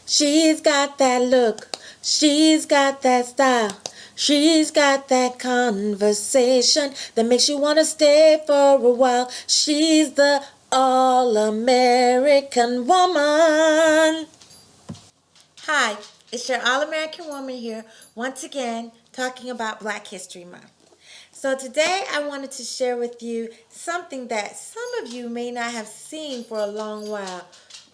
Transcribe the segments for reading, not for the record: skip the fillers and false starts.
She's got that look. She's got that style. She's got that conversation that makes you want to stay for a while. She's the all-American woman. Hi, it's your All-American Woman here, once again talking about Black History Month. So today I wanted to share with you something that some of you may not have seen for a long while.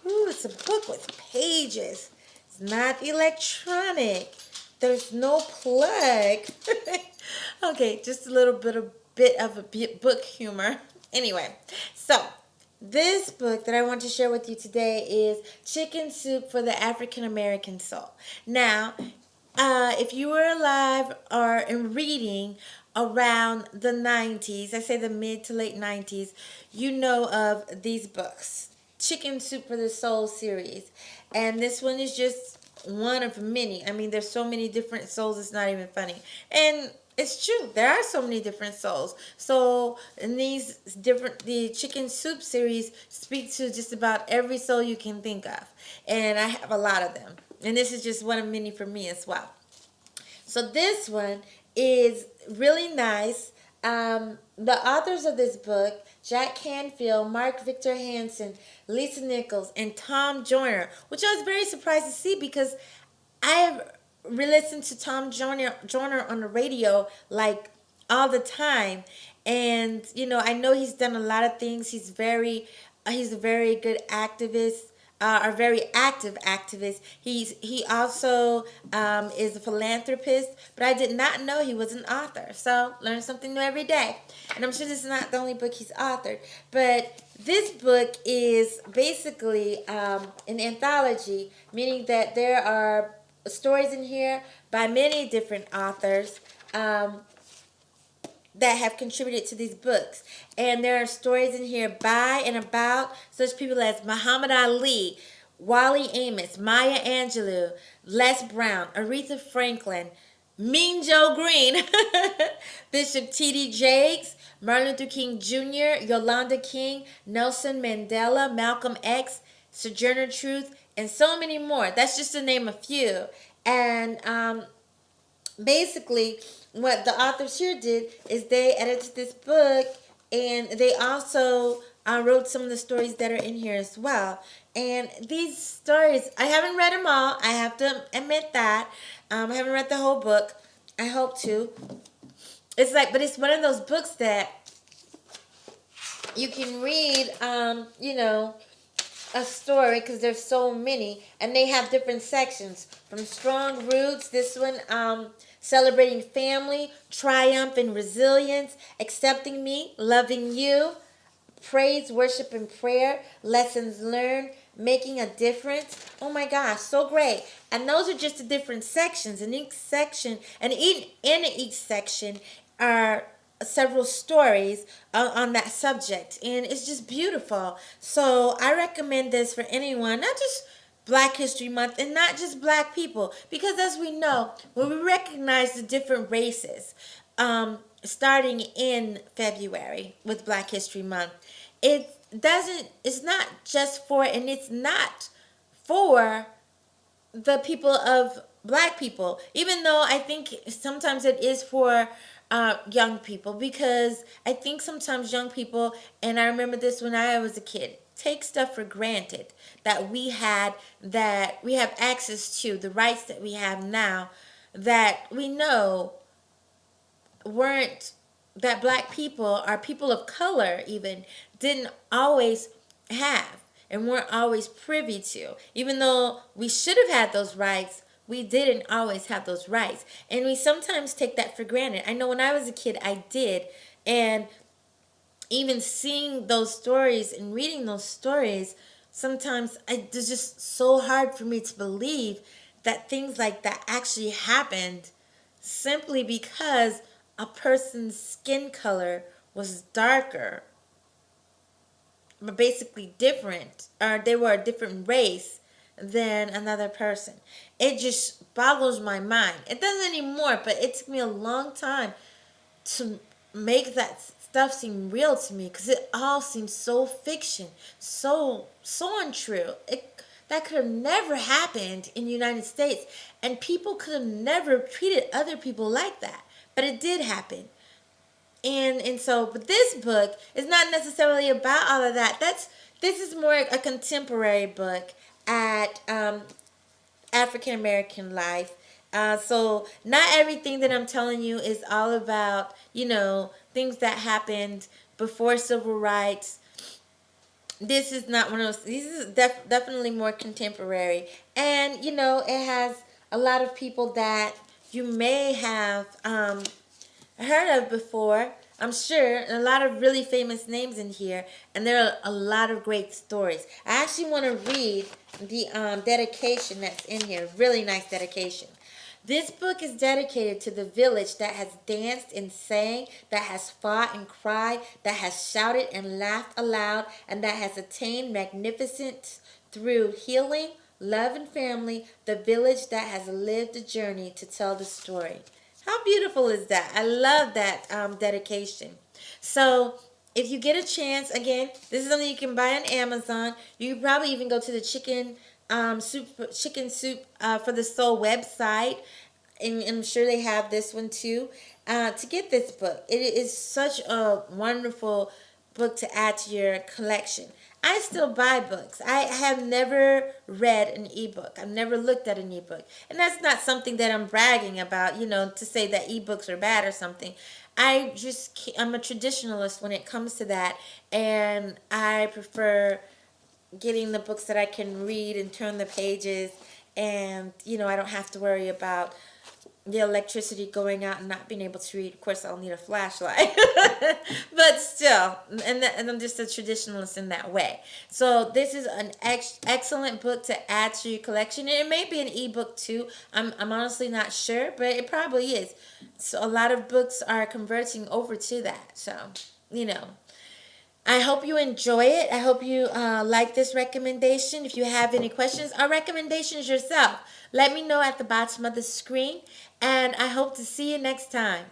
Ooh, it's a book with pages. It's not electronic. There's no plug. Okay, just a little bit of a book humor. Anyway, so this book that I want to share with you today is Chicken Soup for the African American Soul. Now, if you were alive or in reading around the 90s, I say the mid to late 90s, you know of these books. Chicken Soup for the Soul series. And this one is just one of many. I mean, there's so many different souls, it's not even funny. And it's true, there are so many different souls. So in the Chicken Soup series speak to just about every soul you can think of. And I have a lot of them. And this is just one of many for me as well. So this one is really nice. The authors of this book, Jack Canfield, Mark Victor Hansen, Lisa Nichols, and Tom Joyner, which I was very surprised to see because I have re-listened to Tom Joyner on the radio like all the time. And, I know he's done a lot of things. He's a very good activist, a very active activist. He also is a philanthropist, but I did not know he was an author. So learn something new every day. And I'm sure this is not the only book he's authored, but this book is basically an anthology, meaning that there are stories in here by many different authors. That have contributed to these books. And there are stories in here by and about such people as Muhammad Ali, Wally Amos, Maya Angelou, Les Brown, Aretha Franklin, Mean Joe Green, Bishop T.D. Jakes, Martin Luther King Jr., Yolanda King, Nelson Mandela, Malcolm X, Sojourner Truth, and so many more. That's just to name a few. And basically what the authors here did is they edited this book, and they also wrote some of the stories that are in here as well. And these stories, I haven't read them all, I have to admit that. I haven't read the whole book. I hope to. But it's one of those books that you can read, a story, because there's so many, and they have different sections from strong roots. This one, celebrating family, triumph and resilience, accepting me, loving you, praise, worship, and prayer, lessons learned, making a difference. Oh my gosh, so great. And those are just the different sections. In each section, and in each section are several stories on that subject, and it's just beautiful. So I recommend this for anyone, not just Black History Month, and not just Black people, because as we know, when we recognize the different races, starting in February with Black History Month, it's not just for, and it's not for the people of Black people, even though I think sometimes it is for young people, because I think sometimes young people, and I remember this when I was a kid, take stuff for granted that we have access to, the rights that we have now, that we know weren't, that Black people or people of color even didn't always have and weren't always privy to. Even though we should have had those rights, we didn't always have those rights. And we sometimes take that for granted. I know when I was a kid, I did. And even seeing those stories and reading those stories, sometimes it's just so hard for me to believe that things like that actually happened simply because a person's skin color was darker, but basically different, or they were a different race than another person. It just boggles my mind. It doesn't anymore, but it took me a long time to make that stuff seem real to me, because it all seems so fiction, so untrue. that could have never happened in the United States, and people could have never treated other people like that. But it did happen. But this book is not necessarily about all of that. This is more a contemporary book at African American life. So not everything that I'm telling you is all about, things that happened before civil rights. This is not one of those. This is definitely more contemporary, and it has a lot of people that you may have heard of before. I'm sure a lot of really famous names in here, and there are a lot of great stories. I actually want to read the dedication that's in here. Really nice dedication. This book is dedicated to the village that has danced and sang, that has fought and cried, that has shouted and laughed aloud, and that has attained magnificence through healing, love, and family. The village that has lived the journey to tell the story. How beautiful is that? I love that dedication. So if you get a chance, again, this is something you can buy on Amazon. You can probably even go to the chicken soup for the soul website, and I'm sure they have this one too. To get this book, it is such a wonderful book to add to your collection. I still buy books. I have never read an ebook. I've never looked at an ebook. And that's not something that I'm bragging about, to say that ebooks are bad or something. I'm a traditionalist when it comes to that. And I prefer getting the books that I can read and turn the pages. And, I don't have to worry about the electricity going out and not being able to read. Of course, I'll need a flashlight, but still, and I'm just a traditionalist in that way. So this is an excellent book to add to your collection. And it may be an ebook too. I'm honestly not sure, but it probably is. So a lot of books are converting over to that. So, I hope you enjoy it. I hope you like this recommendation. If you have any questions or recommendations yourself, let me know at the bottom of the screen. And I hope to see you next time.